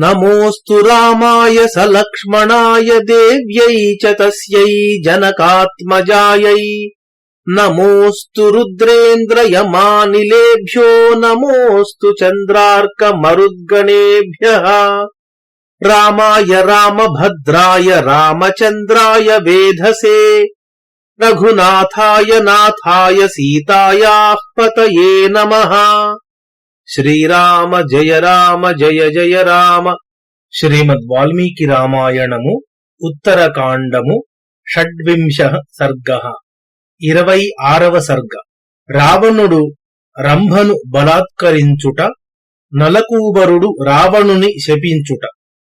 నమోస్తు రామాయ సలక్ష్మణాయ దేవ్యై చ తస్యై జనకాత్మజాయై నమోస్తు రుద్రేంద్రయమానిలేభ్యో నమోస్తు చంద్రార్క మరుద్గణేభ్యః రామాయ రామభద్రాయ రామచంద్రాయ వేధసే రఘునాథాయ నాథాయ సీతాయాః పతయే నమః. శ్రీరామ జయ రామ జయ జయ రామ. శ్రీమద్ వాల్మీకి రామాయణము ఉత్తరకాండము షడ్వింశః సర్గః. 26వ సర్గ. రావణుడు రంభను బలాత్కరించుట, నలకూబరుడు రావణుని శపించుట.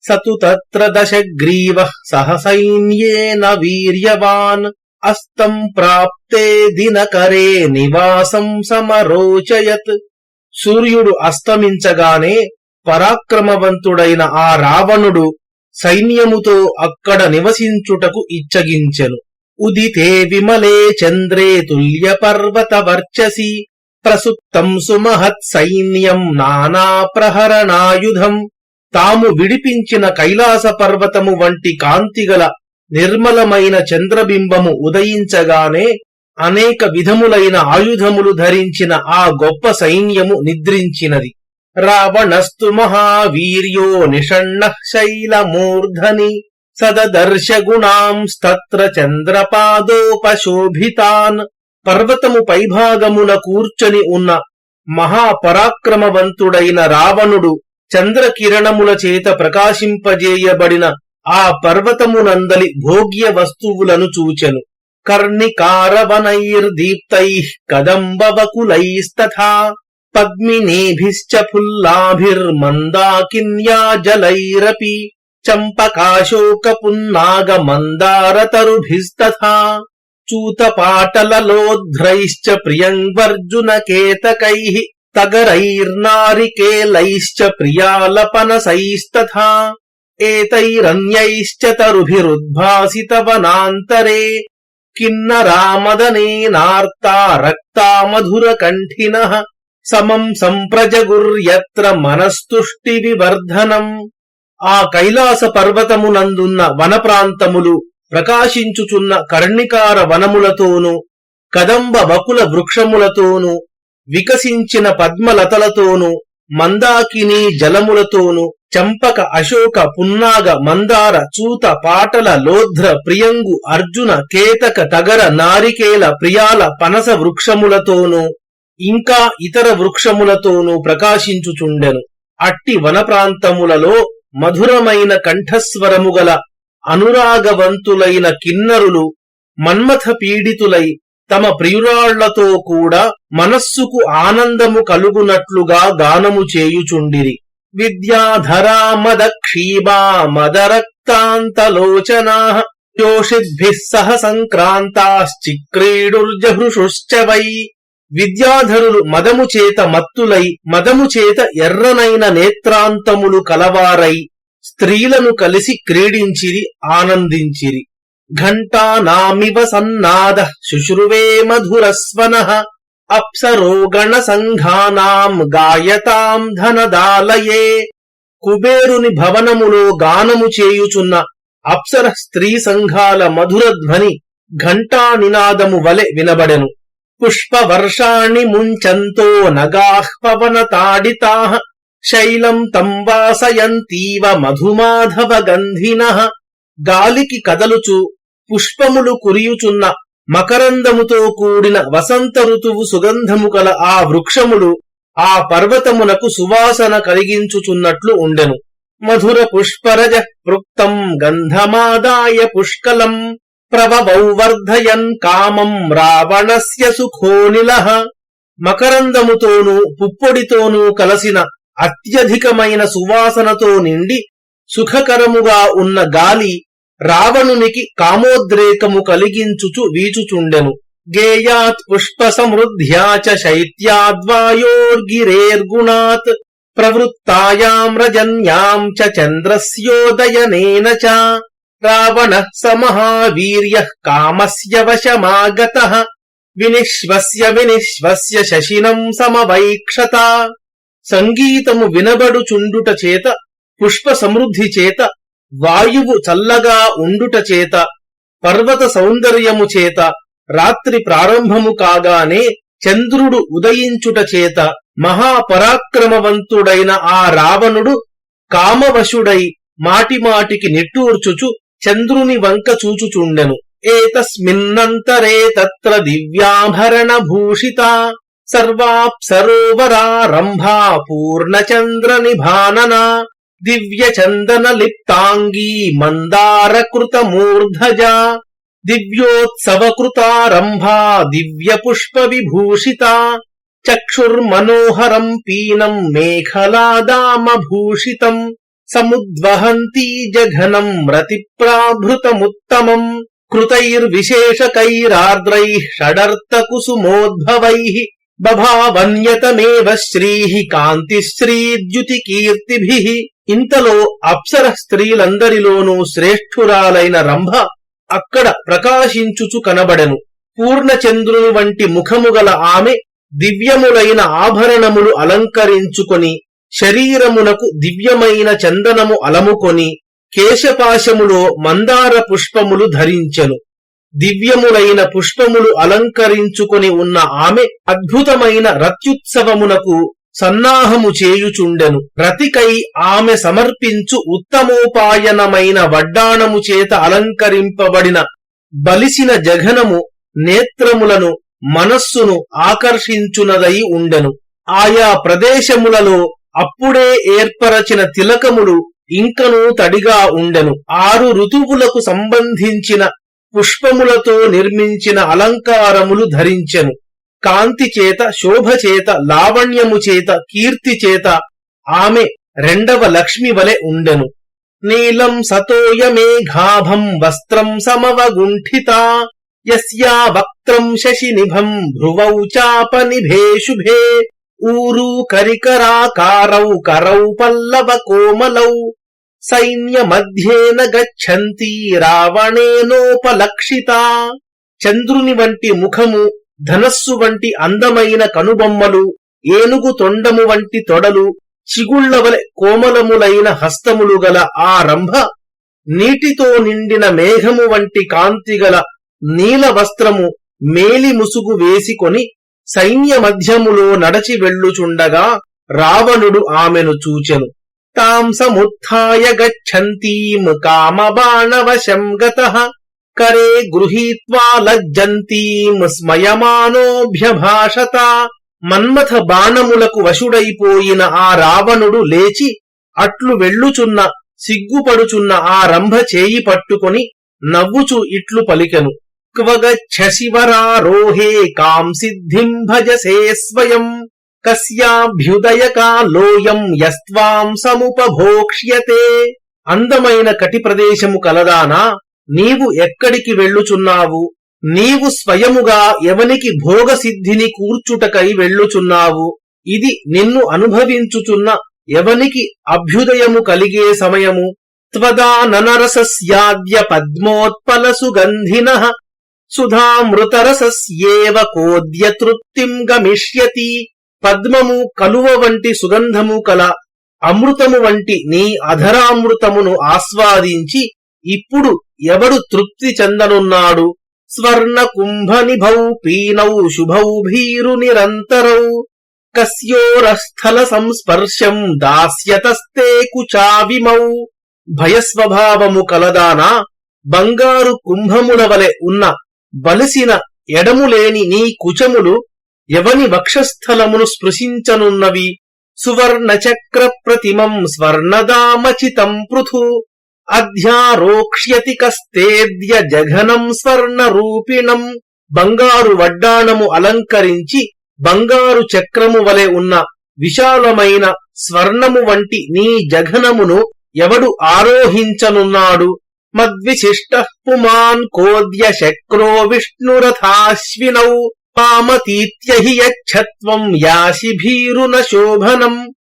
సతు తత్ర దశగ్రీవః సహసైన్యేన వీర్యవాన్ అస్తం ప్రాప్తే దినకరే నివాసం సమరోచయత్. సూర్యుడు అస్తమించగానే పరాక్రమవంతుడైన ఆ రావణుడు సైన్యముతో అక్కడ నివసించుటకు ఇచ్చగించెను. ఉదితే విమలే చంద్రే తుల్య పర్వత వర్చసి ప్రసుప్తం సుమహత్ సైన్యం నానా ప్రహరణాయుధం. తాము విడిపించిన కైలాస పర్వతము వంటి కాంతిగల నిర్మలమైన చంద్రబింబము ఉదయించగానే అనేక విధములైన ఆయుధములు ధరించిన ఆ గొప్ప సైన్యము నిద్రించినది. రావణస్తు మహావీర్యో నిషణ్ణః శైలమూర్ధని సదదర్శ గుణాంస్తత్ర చంద్రపాదోపశోభితాన్. పర్వతము పైభాగమున కూర్చొని ఉన్న మహాపరాక్రమవంతుడైన రావణుడు చంద్రకిరణముల చేత ప్రకాశింపజేయబడిన ఆ పర్వతమునందలి భోగ్య వస్తువులను చూచెను. కర్ణికారవనైర్దీప్తైః కదంబవకులైస్తథా పద్మినీభిశ్చ ఫుల్లాభిర్మందాకిన్యా జలైరపి చంపకాశోకపున్నాగ మందారతరుభిస్తథా చూతపాటలలోధ్రైశ్చ ప్రియంగర్జునకేతకైః తగరైర్నారికేలైశ్చ ప్రియాలపనసైస్తథా ఏతైరన్యైశ్చ తరుభిరుద్భాసితవనాంతరే కిన్నరామదనేనార్తా రక్తా మధురకంఠినః సమం సంప్రజగుర్యత్ర మనస్తుష్టి వివర్ధనం. ఆ కైలాస పర్వతమునందున్న వన ప్రాంతములు ప్రకాశించుచున్న కర్ణికార వనములతోనూ కదంబ వకుల వృక్షములతోనూ వికసించిన పద్మలతలతోనూ మందాకిని జలములతోనూ చంపక అశోక పున్నాగ మందార చూత పాటల లోధ్ర ప్రియంగు అర్జున కేతక తగర నారికేల ప్రియాల పనస వృక్షములతోనూ ఇంకా ఇతర వృక్షములతోనూ ప్రకాశించుచుండెను. అట్టి వన ప్రాంతములలో మధురమైన కంఠస్వరము గల అనురాగవంతులైన కిన్నరులు మన్మథ పీడితులై తమ ప్రియురాళ్లతో కూడా మనస్సుకు ఆనందము కలుగునట్లుగా గానము చేయుచుండిరి. విద్యాధరా మదక్షీబా మదరక్తాంతలోచనాః యోషిద్భిః సహ సంక్రాంతాశ్చిక్రీడుర్జహృషుశ్చ వై. విద్యాధరులు మదము చేత మత్తులై మదము చేత ఎర్రనైన నేత్రాంతములు కలవారై స్త్రీలను కలిసి క్రీడించిరి, ఆనందించిరి. ఘంటానామివ సన్నాదః శుశ్రువే మధురస్వనః అప్సరో గణ సంఘానాం గాయతాం ధనదాలయే. కుబేరుని భవనములో గానము చేయుచున్న అప్సర స్త్రీ సంఘాల మధుర ధ్వని ఘంటా నినాదము వలె వినబడెను. పుష్పవర్షాణి ముంచంతో నగాః పవనతాడితాః శైలం తం వాసయంతీవ మధుమాధవ గంధినః. గాలికి కదలుచు పుష్పములు కురియుచున్న మకరందముతో కూడిన వసంత ఋతువు సుగంధము కల ఆ వృక్షములు ఆ పర్వతమునకు సువాసన కలిగించుచున్నట్లు ఉండెను. మధుర పుష్పరజ పృక్తం గంధమాదాయ పుష్కలం ప్రవవౌ వర్ధయన్ కామం రావణస్య సుఖోనిలః. మకరందముతోనూ పుప్పొడితోనూ కలసిన అత్యధికమైన సువాసనతో నిండి సుఖకరముగా ఉన్న గాలి రావణునికి కామోద్రేకము కలిగించుచు వీచుచుండెను. గేయాత్ పుష్ప సమృద్ధ్యా చ శైత్యాద్వాయోర్గిరేర్గుణాత్ ప్రవృత్తాయాం రజన్యాం చ చంద్రస్యోదయనేన చ రావణః సమహావీర్యః కామస్య వశమాగతః వినిశ్వస్య శశినం సమవైక్షత. సంగీతము వినబడుచుండుట చేత పుష్ప సమృద్ధి చేత, వాయువు చల్లగా ఉండుట చేత, పర్వత సౌందర్యము చేత, రాత్రి ప్రారంభము కాగానే చంద్రుడు ఉదయించుట చేత మహాపరాక్రమవంతుడైన ఆ రావణుడు కామవశుడై మాటిమాటికి నిట్టూర్చుచు చంద్రుని వంక చూచుచుండెను. ఏతస్మిన్నంతరే తత్ర దివ్యాభరణ భూషిత సర్వాప్సరోవరారంభా పూర్ణచంద్ర నిభానన దివ్య చందన లిప్తాంగీ మందారకృత మూర్ధజా దివ్యోత్సవకృతారంభా దివ్య పుష్ప విభూషిత చక్షుర్మనోహరం పీనం మేఖలాదామభూషితం సముద్వహంతీ జఘనం రతిప్రాభృతముత్తమం కృతైర్విశేషకైరార్ద్రైః షడర్థకుసుమోద్భవైః బభావన్యతమేవ శ్రీః కాంతిశ్రీద్యుతికీర్తిభిః. ఇంతలో అప్సర స్త్రీలందరిలోనూ శ్రేష్ఠురాలైన రంభ అక్కడ ప్రకాశించుచు కనబడెను. పూర్ణచంద్రుని వంటి ముఖము గల ఆమె దివ్యములైన ఆభరణములు అలంకరించుకొని, శరీరమునకు దివ్యమైన చందనము అలముకొని, కేశపాశములో మందార పుష్పములు ధరించెను. దివ్యములైన పుష్పములు అలంకరించుకొని ఉన్న ఆమె అద్భుతమైన రత్యుత్సవమునకు సన్నాహము చేయుచుండెను. రతికై ఆమె సమర్పించు ఉత్తమోపాయనమైన వడ్డాణము చేత అలంకరింపబడిన బలిసిన జఘనము నేత్రములను, మనస్సును ఆకర్షించునదై ఉండెను. ఆయా ప్రదేశములలో అప్పుడే ఏర్పరచిన తిలకములు ఇంకనూ తడిగా ఉండెను. 6 ఋతువులకు సంబంధించిన పుష్పములతో నిర్మించిన అలంకారములు ధరించెను. కాంతి చేత, శోభ చేత, లావణ్యము చేత, కీర్తి చేత ఆమె రెండవ లక్ష్మి వలె ఉండెను. నీలం సతోయమేఘాభం వస్త్రం సమవగుంఠిత యస్యా వక్త్రం శశినిభం భ్రువౌ చాపనిభే శుభే ఊరు కరికరాకారౌ కరౌ పల్లవ కోమలౌ సైన్యమధ్యేన గచ్చంతి రావణేనోపలక్షిత. చంద్రుని వంటి ముఖము, ధనస్సు వంటి అందమైన కనుబొమ్మలు, ఏనుగు తొండము వంటి తొడలు, చిగుళ్లవలె కోమలములైన హస్తములు గల ఆ రంభ నీటితో నిండిన మేఘము వంటి కాంతిగల నీల వస్త్రము మేలి ముసుగు వేసికొని సైన్య మధ్యములో నడచి వెళ్ళుచుండగా రావణుడు ఆమెను చూచెను. తాం సముత్థాయ గచ్చంతీం కామబాణవశం గతః కరే గృహీత్వా లజ్జంతీం స్మయమానోభ్యభాషత. మన్మథ బాణములకు వశుడైపోయిన ఆ రావణుడు లేచి అట్లు వెళ్ళుచున్న, సిగ్గుపడుచున్న ఆ రంభ చేయి పట్టుకొని నవ్వుచు ఇట్లు పలికెను. క్వగచ్చశివరారోహే కాం సిద్ధిం భజసే స్వయం కస్యాభ్యుదయకాలోయం యస్త్వాం సముపభోక్ష్యతే. అందమైన కటి ప్రదేశము కలదానా, నీవు ఎక్కడికి వెళ్ళుచున్నావు? నీవు స్వయముగా ఎవనికి భోగసిద్ధిని కూర్చుటకై వెళ్ళుచున్నావు? ఇది నిన్ను అనుభవించుచున్న ఎవనికి అభ్యుదయము కలిగే సమయము? త్వదాననరసస్యాద్య పద్మోత్పల సుగంధినః సుధామృతరసస్యేవ కోద్య తృప్తిం గమిష్యతి. పద్మము, కలువ వంటి సుగంధము కల అమృతము వంటి నీ అధరామృతమును ఆస్వాదించి ఇప్పుడు ఎవడు తృప్తి చెందనున్నాడు? స్వర్ణ కుంభనిభౌ పీనౌ శుభౌ భీరు నిరంతరౌ కస్యోరస్థల సంస్పర్శం దాస్యతస్తే కుచావిమౌ. భయస్వభావము కలదానా, బంగారు కుంభముల వలె ఉన్న బలిసిన ఎడములేని నీ కుచములు ఎవని వక్షస్థలమును స్పృశించనున్నవి? సువర్ణ చక్ర ప్రతిమం స్వర్ణదామచితం పృథు అధ్యారోక్ష్యతి కస్తేద్య జఘనం స్వర్ణ రూపిణం. బంగారు వడ్డాణము అలంకరించి బంగారు చక్రము వలె ఉన్న విశాలమైన స్వర్ణము వంటి నీ జఘనమును ఎవడు ఆరోహించనున్నాడు? మద్విశిష్టః పుమాన్ కోద్య శక్రో విష్ణురథాశ్వినౌ పామతీత్యహి యచ్చత్వం యాసి భీరున శోభనం.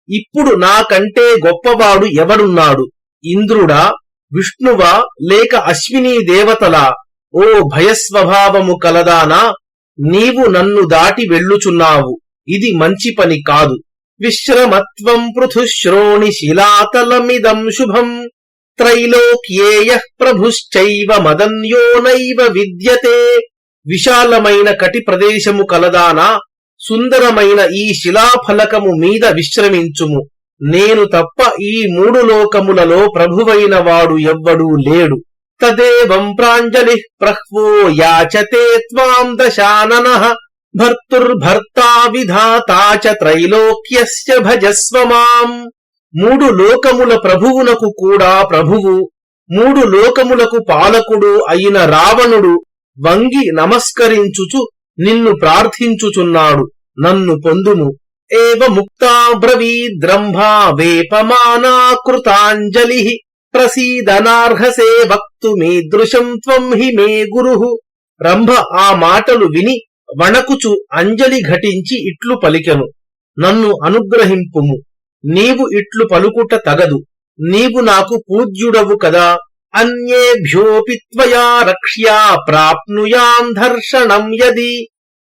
ఇప్పుడు నాకంటే గొప్పవాడు ఎవడున్నాడు? ఇంద్రుడా, విష్ణువా, లేక అశ్వినీ దేవతలా? ఓ భయస్వభావము కలదానా, నీవు నన్ను దాటి వెళ్ళుచున్నావు. ఇది మంచి పని కాదు. విశ్రమత్వం పృథుశ్రోణి శిలాతలమిదం శుభం త్రైలోక్యేయః ప్రభుశ్చైవ మదన్యో నైవ విద్యతే. విశాలమైన కటి ప్రదేశము కలదానా, సుందరమైన ఈ శిలాఫలకము మీద విశ్రమించుము. నేను తప్ప ఈ 3 లోకములలో ప్రభువైన వాడు ఎవ్వడూ లేడు. తదేవం ప్రాంజలిః ప్రహ్వో యాచతే త్వాం దశాననః భర్తుర్భర్తా విధాతా చ త్రైలోక్యస్య భజస్వ మాం. 3 లోకముల ప్రభువునకు కూడా ప్రభువు, 3 లోకములకు పాలకుడు అయిన రావణుడు వంగి నమస్కరించుచు నిన్ను ప్రార్థించుచున్నాడు, నన్ను పొందుము. ఏవ ముక్తా బ్రవీద్రంభా వేపమానా కృతాంజలిః ప్రసీదనార్హసే వక్తుమీదృశం త్వం హి మే గురుః. రంభ ఆ మాటలు విని వణకుచు అంజలి ఘటించి ఇట్లు పలికెను, నన్ను అనుగ్రహింపుము. నీవు ఇట్లు పలుకుట తగదు, నీవు నాకు పూజ్యుడవు కదా. అన్యేభ్యోపి త్వయా రక్ష్యా ప్రాప్నుయాం దర్శనం యది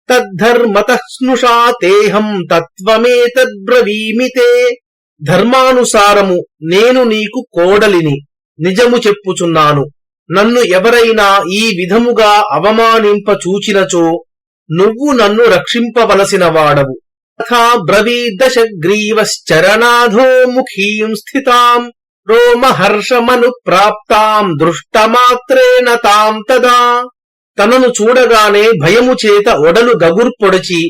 తద్ధర్మతః స్నుషా తేహం తత్వమేతద్బ్రవీమి తే. ధర్మానుసారము నేను నీకు కోడలిని, నిజము చెప్పుచున్నాను. నన్ను ఎవరైనా ఈ విధముగా అవమానింప చూచినచో నువ్వు నన్ను రక్షింపవలసిన వాడవు. తథా బ్రవీదశగ్రీవశ్చరణాధో ముఖీం స్థితాం రోమహర్షమను ప్రాప్తాం దృష్టమాత్రేణ తాం తదా. తనను చూడగానే భయము చేత ఒడలు గగుర్పొడచి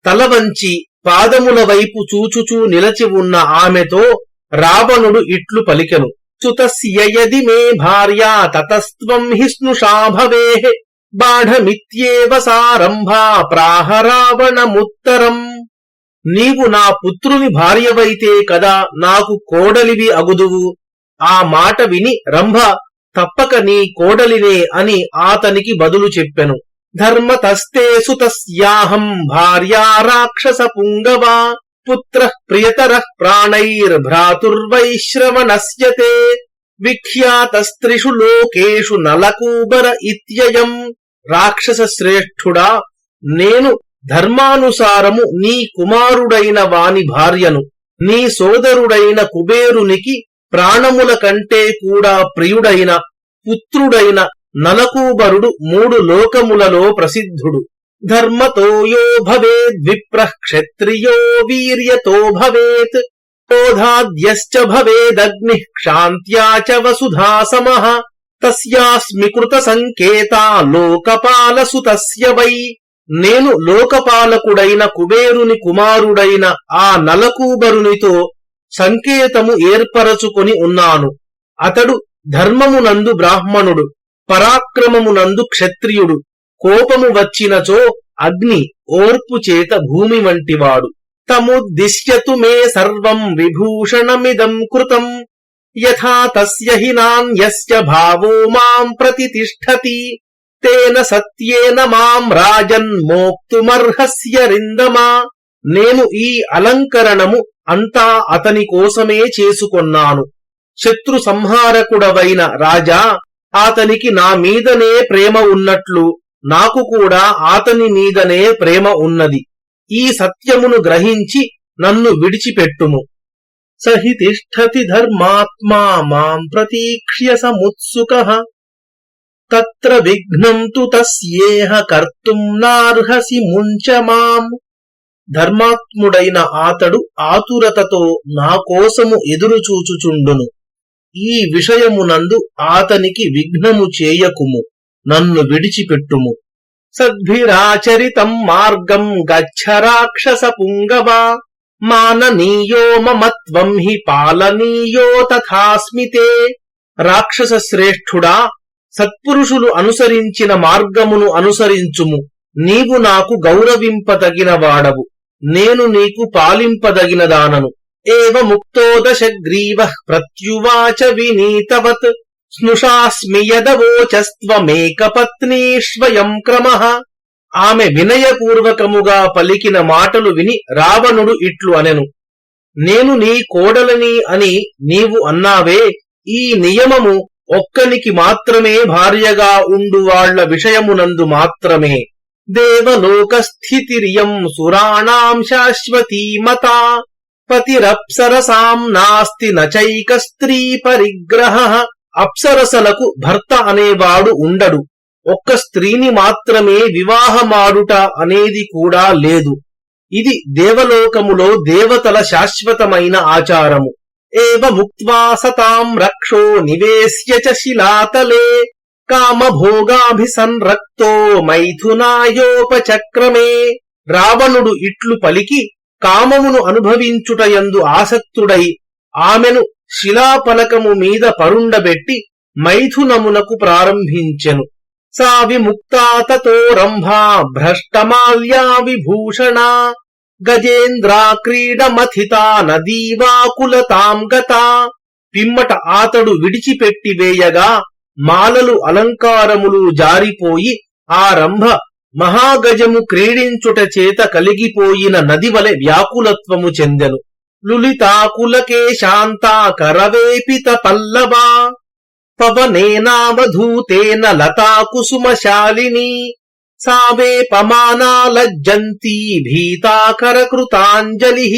తల వంచి పాదముల వైపు చూచుచూ నిలచి ఉన్న ఆమెతో రావణుడు ఇట్లు పలికెను, సుతస్య యది మే భార్యా తతస్త్వం హి స్నుషా భవేః బాఢమిత్యేవ సారంభా ప్రాహ రావణముత్తరం. నీవు నా పుత్రుని భార్యవైతే కదా నాకు కోడలివి అగుదువు. ఆ మాట విని రంభ తప్పక నీ కోడలినే అని ఆతనికి బదులు చెప్పెను. ధర్మతస్తే సుతస్యాహం భార్యా రాక్షస పుంగవా పుత్రః ప్రియతరః ప్రాణైర్భ్రాతుర్వైశ్రవణస్య తే విఖ్యాతస్త్రిషు లోకేషు నలకూబర ఇత్యయం. రాక్షస శ్రేష్ఠుడా, నేను ధర్మానుసారము నీ కుమారుడైన వాని భార్యను. నీ సోదరుడైన కుబేరునికి ప్రాణముల కంటే కూడా ప్రియుడైన పుత్రుడైన నలకూబరుడు 3 లోకములలో ప్రసిద్ధుడు. ధర్మతో యో భవేద్ విప్రః క్షత్రియో వీర్యతో భవేత్ క్రోధాద్యశ్చ భవేదగ్నిః క్షాంత్యా చ వసుధా సమః తస్యాస్మి కృత సంకేతా లోకపాలసుతస్య వై. నేను లోకపాలకుడైన కుబేరుని కుమారుడైన ఆ నలకూబరునితో సంకేతము ఏర్పరచుకొని ఉన్నాను. అతడు ధర్మమునందు బ్రాహ్మణుడు, పరాక్రమమునందు క్షత్రియుడు, కోపము వచ్చినచో అగ్ని, ఓర్పు చేత భూమి వంటివాడు. తముద్దిశ్యతు మే సర్వం విభూషణమిదం కృతం యథా తస్య హి నాన్యస్య భావో మాం ప్రతితిష్ఠతి తేన సత్యేన మాం రాజన్ మోక్తుమర్హస్య రిందమా. నేను ఈ అలంకరణము అంతా అతని కోసమే చేసుకొన్నాను. శత్రు సంహారకుడవైన రాజా, అతనికి నా మీదనే ప్రేమ ఉన్నట్లు నాకు కూడా అతని మీదనే ప్రేమ ఉన్నది. ఈ సత్యమును గ్రహించి నన్ను విడిచిపెట్టుము. సహి తిష్ఠతి ధర్మాత్మా మాం ప్రతీక్ష్య సముత్సుకః తత్ర విఘ్నం తు తస్యేహ కర్తుం నార్హసి ముంచ మాం. ధర్మాత్ముడైన ఆతడు ఆతురతతో నా కోసము ఎదురుచూచుచుండును. ఈ విషయమునందు ఆతనికి విఘ్నము చేయకుము, నన్ను విడిచిపెట్టుము. సద్భిరాచరితం మార్గం గచ్చ రాక్షస పుంగవా మాననీయో మమత్వం హి పాలనీయో తథాస్మితే. రాక్షస శ్రేష్ఠుడా, సత్పురుషులు అనుసరించిన మార్గమును అనుసరించుము. నీవు నాకు గౌరవింపదగిన వాడవు, నేను నీకు పాలింపదగినదానను. ఏవ ముక్తో దశగ్రీవః ప్రత్యువాచ వినీతవత్ స్నుషాస్మి యదవోచస్త్వమేకపత్నీష్వయం క్రమః. ఆమె వినయపూర్వకముగా పలికిన మాటలు విని రావణుడు ఇట్లు అనెను, నేను నీ కోడలని అని నీవు అన్నావే, ఈ నియమము ఒక్కనికి మాత్రమే భార్యగా ఉండు వాళ్ల విషయమునందు మాత్రమే. దేవలోకస్థితిరియం సురాణాం శాశ్వతీ మతా పతిరప్సరసాం నాస్తి నచైక స్త్రీ పరిగ్రహ. అప్సరసలకు భర్త అనేవాడు ఉండడు, ఒక్క స్త్రీని మాత్రమే వివాహమాడుట అనేది కూడా లేదు. ఇది దేవలోకములో దేవతల శాశ్వతమైన ఆచారము. ఏవముక్త్వా సతాం రక్షో నివేశ్య చ శిలాతలే కామభోగాభిసంరక్తో మైథునాయోపచక్రమే. రావణుడు ఇట్లు పలికి కామమును అనుభవించుటయందు ఆసక్తుడై ఆమెను శిలాపలకము మీద పరుండబెట్టి మైథునమునకు ప్రారంభించెను. సా విముక్తా తతో రంభా భ్రష్టమాల్యా విభూషణ గజేంద్రా క్రీడమథితా నదీవాకులతాం గతా. పిమ్మట ఆతడు విడిచిపెట్టి వేయగా మాలలు అలంకారములు జారిపోయి ఆ రంభ మహాగజము క్రీడించుట చేత కలిగిపోయిన నది వలె వ్యాకులత్వము చెందెను. లులితాకులకే శాంతా కరవేపిత పల్లవా పవనేనావధూతేన లతా కుసుమశాలిని సావేపమానా లజ్జంతీ భీతాకరకృతాంజలి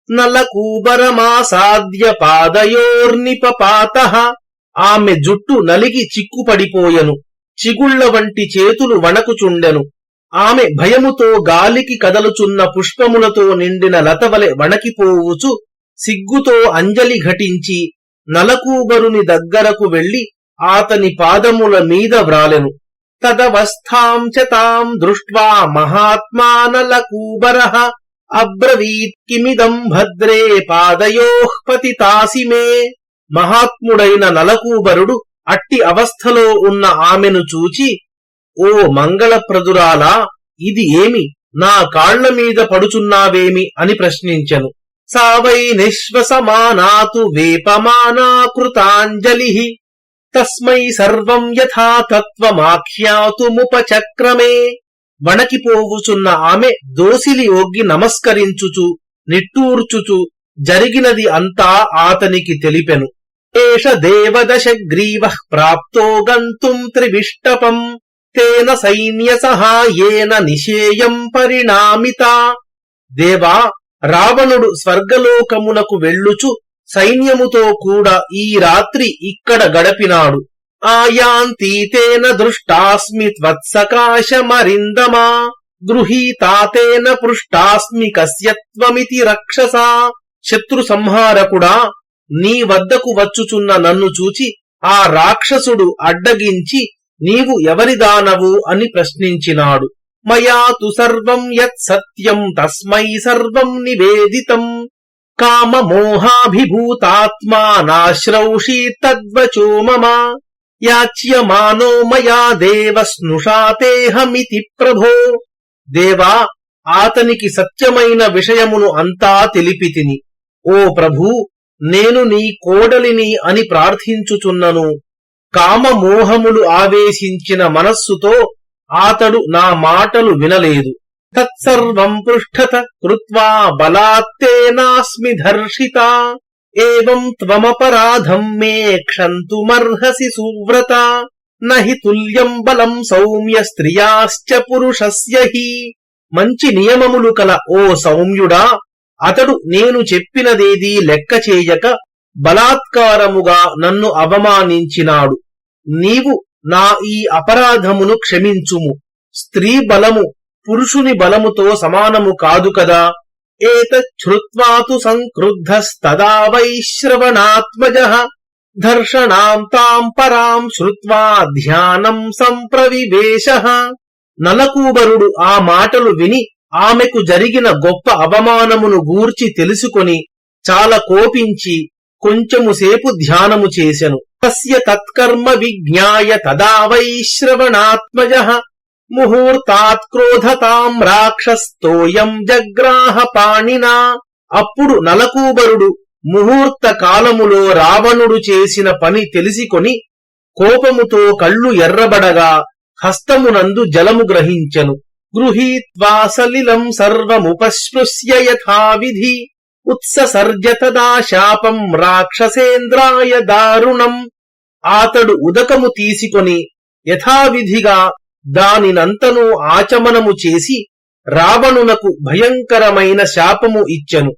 నలకూబరమాసాద్య పాదయోర్నిపపాతః. ఆమె జుట్టు నలిగి చిక్కుపడిపోయెను, చిగుళ్ల వంటి చేతులు వణకుచుండెను. ఆమె భయముతో గాలికి కదలుచున్న పుష్పములతో నిండిన లతవలె వణకిపోవుచు సిగ్గుతో అంజలి ఘటించి నలకూబరుని దగ్గరకు వెళ్లి ఆతని పాదముల మీద వ్రాలెను. తదవస్థాం చ తాం దృష్ట్వా మహాత్మా నలకూబరః అబ్రవీత్ కిమిదం భద్రే పాదయోః పతితాసి మే. మహాత్ముడైన నలకూబరుడు అట్టి అవస్థలో ఉన్న ఆమెను చూచి, ఓ మంగళప్రదురాలా, ఇది ఏమి, నా కాళ్ల మీద పడుచున్నావేమి అని ప్రశ్నించెను. సా వై నిశ్వసమానాతు వేపమానా కృతాంజలి తస్మై సర్వం యథా తత్వమాఖ్యాతుముపచక్రమే. వణకిపోవుచున్న ఆమె దోసిలి ఒగ్గి నమస్కరించుచు నిట్టూర్చుచు జరిగినది అంతా ఆతనికి తెలిపెను. ఏష దేవదశగ్రీవః ప్రాప్తో గంతుం త్రివిష్టపం తేన సైన్య సహాయేన నిశేయం పరిణామిత. దేవా, రావణుడు స్వర్గలోకమునకు వెళ్ళుచు సైన్యముతో కూడా ఈ రాత్రి ఇక్కడ గడపినాడు. ఆయాంతి తేన దృష్టాస్మి త్వత్సకాశమరిందమా గృహీతాతేన పృష్టాస్మి కస్యత్వమితి రక్షసా. శత్రు సంహారకుడా, నీ వద్దకు వచ్చుచున్న నన్ను చూచి ఆ రాక్షసుడు అడ్డగించి నీవు ఎవరిదానవు అని ప్రశ్నించినాడు. మయా తు సర్వం యత్ సత్యం తస్మై సర్వం నివేదితం కామమోహాభిభూతాత్మా నాశ్రౌషీ తద్వచో మమ యాచ్యమానో మయా దేవ స్నుషాతేహమితి ప్రభో. దేవా, ఆతనికి సత్యమైన విషయమును అంతా తెలిపితిని. ఓ ప్రభూ, నేను నీ కోడలిని అని ప్రార్థించుచున్నను. కామమోహములు ఆవేశించిన మనస్సుతో ఆతడు నా మాటలు వినలేదు. తత్సర్వం పృష్ఠత కృత్వా బలాత్తేనాస్మి ధర్షిత ఏవం త్వమపరాధం మే క్షంతుమర్హసి సువ్రత నహి తుల్యం బలం సౌమ్య స్త్రియాశ్చ పురుషస్య హి. మంచి నియమములు కల ఓ సౌమ్యుడా, అతడు నేను చెప్పినదేదీ లెక్క చేయక బలాత్కారముగా నన్ను అవమానించినాడు. నీవు నా ఈ అపరాధమును క్షమించుము. స్త్రీ బలము పురుషుని బలముతో సమానము కాదు కదా. ఏతచ్ఛ్రుత్వా తు సంక్రుద్ధస్తదా వైశ్రవణాత్మజః దర్శనాం తాం పరాం శ్రుత్వా ధ్యానం సంప్రవివేశః. నలకూబరుడు ఆ మాటలు విని ఆమెకు జరిగిన గొప్ప అవమానమును గూర్చి తెలుసుకొని చాలా కోపించి కొంచెముసేపు ధ్యానము చేసెను. తస్య తత్కర్మ విజ్ఞాయ తదా వైశ్రవణాత్మజః ముహూర్తాత్ క్రోధతాం రాక్షస్తోయం జగ్రాహ పాణినా. అప్పుడు నలకూబరుడు ముహూర్త కాలములో రావణుడు చేసిన పని తెలిసికొని కోపముతో కళ్ళు ఎర్రబడగా హస్తమునందు జలము గ్రహించెను. గృహీత్వా సలిలం సర్వముపస్పృశ్య యథావిధి ఉత్ససర్జ తదా శాపం రాక్షసేంద్రాయ దారుణం. ఆతడు ఉదకము తీసుకొని యథావిధిగా దానినంతను ఆచమనము చేసి రావణునకు భయంకరమైన శాపము ఇచ్చెను.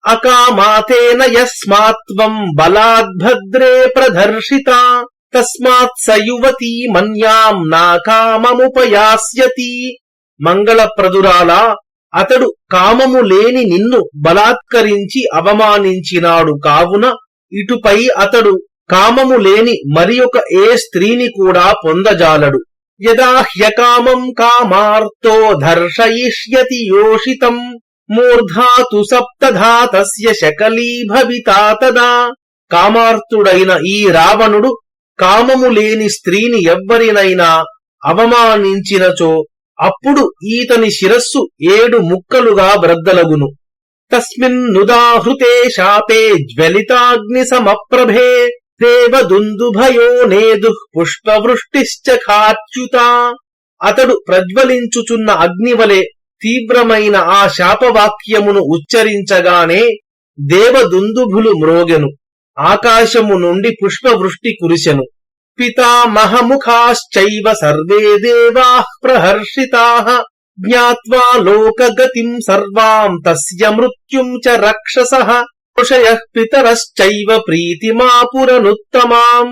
అకామాతేన యస్మాత్వం బలాద్భద్రే ప్రదర్శిత తస్మాత్ స యువతీ మన్యాం నాకామముపయాస్యతి. మంగళప్రదురాలా, అతడు కామము లేని నిన్ను బలాత్కరించి అవమానించినాడు కావున ఇటుపై అతడు కామము లేని మరి ఒక ఏ స్త్రీని కూడా పొందజాలడు. యదా హ్యకామం కామార్తో దర్శయిష్యతి యోషితం మూర్ధాతు సప్తధా తస్య శకలీభవితా తదా. కామార్తుడైన ఈ రావణుడు కామము లేని స్త్రీని ఎవ్వరినైనా అవమానించినచో అప్పుడు ఈతని శిరస్సు 7 ముక్కలుగా బ్రద్దలగును. తస్మిన్నుదాహృతే శాపే జ్వలితాగ్ని సమప్రభే దేవదుందుభయో నేదుః పుష్పవృష్టిశ్చ. అతడు ప్రజ్వలించుచున్న అగ్నివలె తీవ్రమైన ఆ శాపవాక్యమును ఉచ్చరించగానే దేవదుందుభులు మ్రోగెను. ఆకాశము నుండి పుష్పవృష్టి కురిసెను. పితామహముఖాశ్చైవ సర్వే దేవాః ప్రహర్షితాః జ్ఞాత్వా లోకగతిం సర్వాం తస్య మృత్యుం చ రక్షసః ఋషయః పితరశ్చైవ ప్రీతిమాపురనుత్తమాం.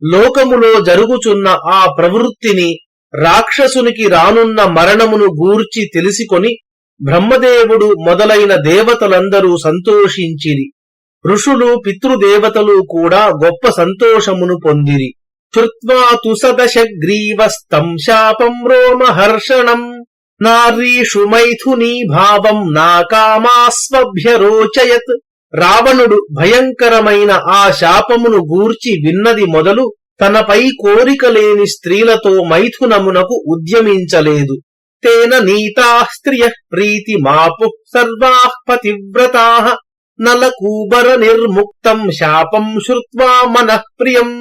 లోకములో జరుగుచున్న ఆ ప్రవృత్తిని, రాక్షసునికి రానున్న మరణమును గూర్చి తెలిసికొని బ్రహ్మదేవుడు మొదలైన దేవతలందరూ సంతోషించిరి. ఋషులు పితృదేవతలు కూడా గొప్ప సంతోషమును పొందిరి. శ్రుత్వా తు సదశగ్రీవస్తం శాపం రోమహర్షణం నారీషు మైథునీ భావం నాకామాస్వభ్యరోచయత్. రావణుడు భయంకరమైన ఆ శాపమును గూర్చి విన్నది మొదలు తనపై కోరిక లేని స్త్రీలతో మైథునమునకు ఉద్యమించలేదు. తేన నీతాః స్త్రియః ప్రీతిమాపుః సర్వాః పతివ్రతాః నలకూబర నిర్ముక్తం శాపం శ్రుత్వా మనఃప్రియం.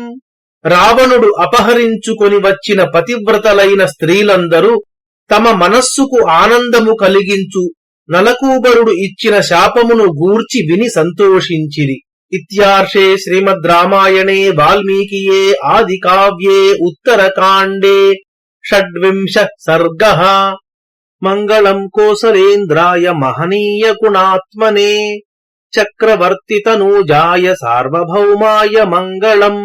రావణుడు అపహరించుకొని వచ్చిన పతివ్రతలైన స్త్రీలందరూ తమ మనస్సుకు ఆనందము కలిగించు నలకూబరుడు ఇచ్చిన శాపమును గూర్చి విని సంతోషించిరి. ఇత్యార్షే శ్రీమద్ రామాయణే వాల్మీకియే ఆది కావ్యే ఉత్తరకాండే 26 సర్గః. మంగళం కోసలేంద్రాయ మహనీయ గుణాత్మనే చక్రవర్తితనూజాయ సార్వభౌమాయ మంగళం.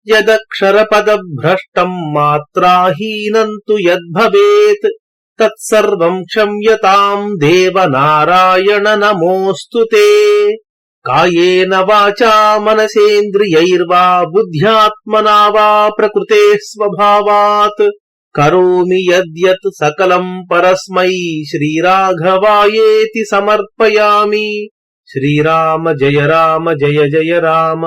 యదక్షరపదభ్రష్టం మాత్రాహీనం తు యద్భవేత్ తత్సర్వం క్షమ్యతాం దేవ నారాయణ నమోస్తుతే. కాయేన వాచా మనసేంద్రియైర్వా బుద్ధ్యాత్మనా వా ప్రకృతే స్వభావాత్ కరోమి యద్యత్ సకలం పరస్మై శ్రీరాఘవాయేతి సమర్పయామి. శ్రీరామ జయ రామ జయ జయ రామ.